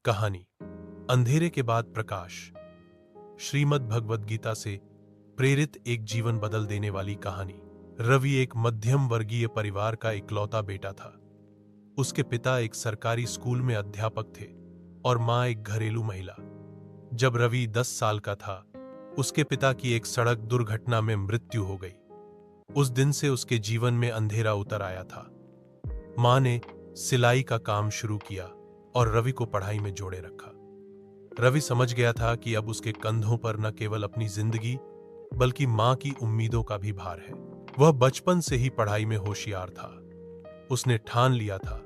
कहानी अंधेरे के बाद प्रकाश। श्रीमद् भगवद गीता से प्रेरित एक जीवन बदल देने वाली कहानी। रवि एक मध्यम वर्गीय परिवार का इकलौता बेटा था। उसके पिता एक सरकारी स्कूल में अध्यापक थे और मां एक घरेलू महिला। जब रवि 10 साल का था, उसके पिता की एक सड़क दुर्घटना में मृत्यु हो गई। उस दिन से उसके जीवन में अंधेरा उतर आया था। मां ने सिलाई का काम शुरू किया और रवि को पढ़ाई में जोड़े रखा। रवि समझ गया था कि अब उसके कंधों पर न केवल अपनी जिंदगी बल्कि मां की उम्मीदों का भी भार है। वह बचपन से ही पढ़ाई में होशियार था। उसने ठान लिया था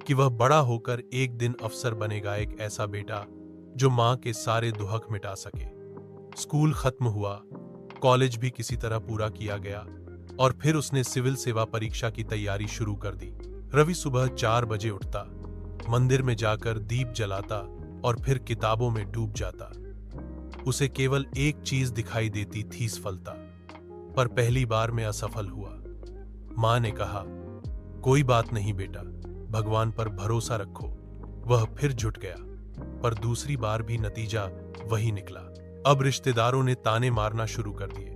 कि वह बड़ा होकर एक दिन अफसर बनेगा, एक ऐसा बेटा जो मां के सारे दुहक मिटा सके। स्कूल खत्म हुआ, कॉलेज भी किसी तरह पूरा किया गया और फिर उसने सिविल सेवा परीक्षा की तैयारी शुरू कर दी। रवि सुबह 4 बजे उठता, मंदिर में जाकर दीप जलाता और फिर किताबों में डूब जाता। उसे केवल एक चीज दिखाई देती थी, सफलता। पर पहली बार में असफल हुआ। मां ने कहा, कोई बात नहीं बेटा, भगवान पर भरोसा रखो। वह फिर जुट गया, पर दूसरी बार भी नतीजा वही निकला। अब रिश्तेदारों ने ताने मारना शुरू कर दिए।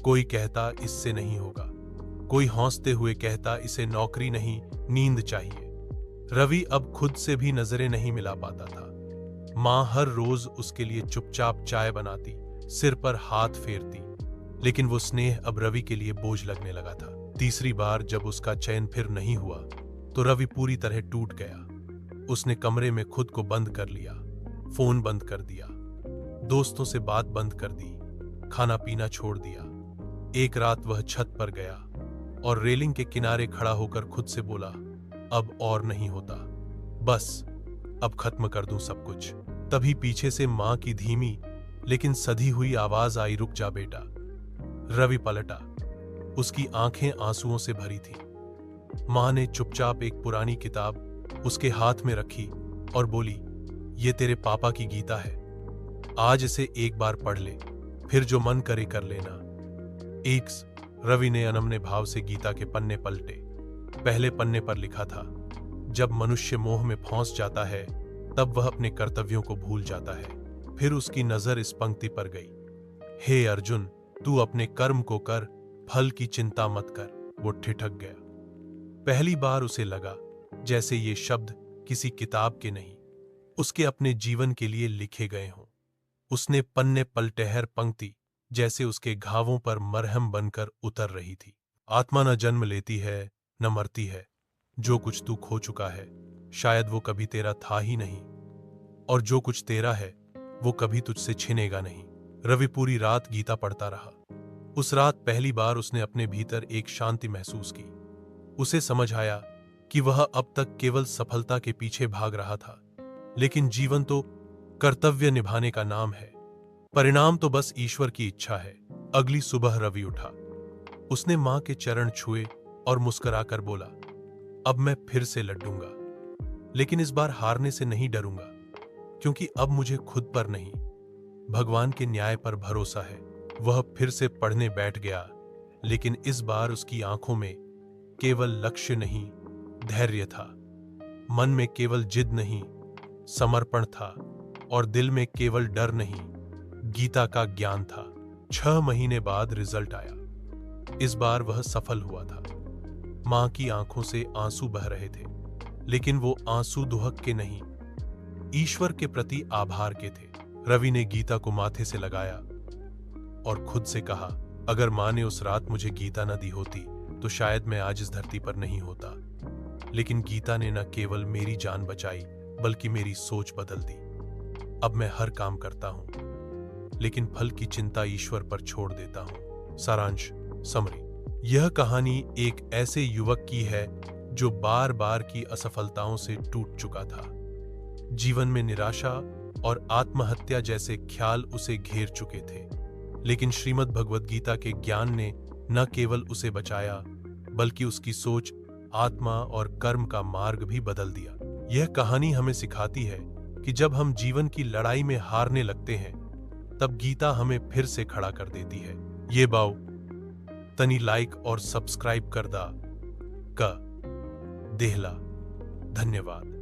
कोई कहता इससे नहीं होगा, कोई हौंसते हुए कहता इसे नौकरी नहीं, नींद चाहिए। रवि अब खुद से भी नजरें नहीं मिला पाता था। मां हर रोज उसके लिए चुपचाप चाय बनाती, सिर पर हाथ फेरती, लेकिन वो स्नेह अब रवि के लिए बोझ लगने लगा था। तीसरी बार जब उसका चयन फिर नहीं हुआ तो रवि पूरी तरह टूट गया। उसने कमरे में खुद को बंद कर लिया, फोन बंद कर दिया, दोस्तों से बात बंद कर दी, खाना पीना छोड़ दिया। एक रात वह छत पर गया और रेलिंग के किनारे खड़ा होकर खुद से बोला, अब और नहीं होता, बस अब खत्म कर दूं सब कुछ। तभी पीछे से मां की धीमी लेकिन सधी हुई आवाज आई, रुक जा बेटा। रवि पलटा, उसकी आंखें आंसुओं से भरी थीं। मां ने चुपचाप एक पुरानी किताब उसके हाथ में रखी और बोली, ये तेरे पापा की गीता है, आज इसे एक बार पढ़ ले, फिर जो मन करे कर लेना। रवि ने अनमने भाव से गीता के पन्ने पलटे। पहले पन्ने पर लिखा था, जब मनुष्य मोह में फंस जाता है तब वह अपने कर्तव्यों को भूल जाता है। फिर उसकी नजर इस पंक्ति पर गई, हे अर्जुन, तू अपने कर्म को कर, फल की चिंता मत कर। वो ठिठक गया। पहली बार उसे लगा जैसे ये शब्द किसी किताब के नहीं, उसके अपने जीवन के लिए लिखे गए हों। उसने पन्ने पलटे, हर पंक्ति जैसे उसके घावों पर मरहम बनकर उतर रही थी। आत्मा न जन्म लेती है न मरती है। जो कुछ तू खो चुका है शायद वो कभी तेरा था ही नहीं, और जो कुछ तेरा है वो कभी तुझसे छिनेगा नहीं। रवि पूरी रात गीता पढ़ता रहा। उस रात पहली बार उसने अपने भीतर एक शांति महसूस की। उसे समझ आया कि वह अब तक केवल सफलता के पीछे भाग रहा था, लेकिन जीवन तो कर्तव्य निभाने का नाम है, परिणाम तो बस ईश्वर की इच्छा है। अगली सुबह रवि उठा, उसने मां के चरण छुए और मुस्कुराकर बोला, अब मैं फिर से लड़ूंगा, लेकिन इस बार हारने से नहीं डरूंगा, क्योंकि अब मुझे खुद पर नहीं, भगवान के न्याय पर भरोसा है। वह फिर से पढ़ने बैठ गया, लेकिन इस बार उसकी आंखों में केवल लक्ष्य नहीं, धैर्य था। मन में केवल जिद नहीं, समर्पण था, और दिल में केवल डर नहीं, गीता का ज्ञान था। 6 महीने बाद रिजल्ट आया। इस बार वह सफल हुआ था। मां की आंखों से आंसू बह रहे थे, लेकिन वो आंसू दुहक के नहीं, ईश्वर के प्रति आभार के थे। रवि ने गीता को माथे से लगाया और खुद से कहा, अगर मां ने उस रात मुझे गीता न दी होती तो शायद मैं आज इस धरती पर नहीं होता। लेकिन गीता ने न केवल मेरी जान बचाई बल्कि मेरी सोच बदल दी। अब मैं हर काम करता हूं, लेकिन फल की चिंता ईश्वर पर छोड़ देता हूं। सारांश, समरी। यह कहानी एक ऐसे युवक की है जो बार बार की असफलताओं से टूट चुका था। जीवन में निराशा और आत्महत्या जैसे ख्याल उसे घेर चुके थे, लेकिन श्रीमद् भगवद गीता के ज्ञान ने न केवल उसे बचाया बल्कि उसकी सोच, आत्मा और कर्म का मार्ग भी बदल दिया। यह कहानी हमें सिखाती है कि जब हम जीवन की लड़ाई में हारने लगते हैं तब गीता हमें फिर से खड़ा कर देती है। ये बाऊ तनी लाइक और सब्सक्राइब कर दा का देहला। धन्यवाद।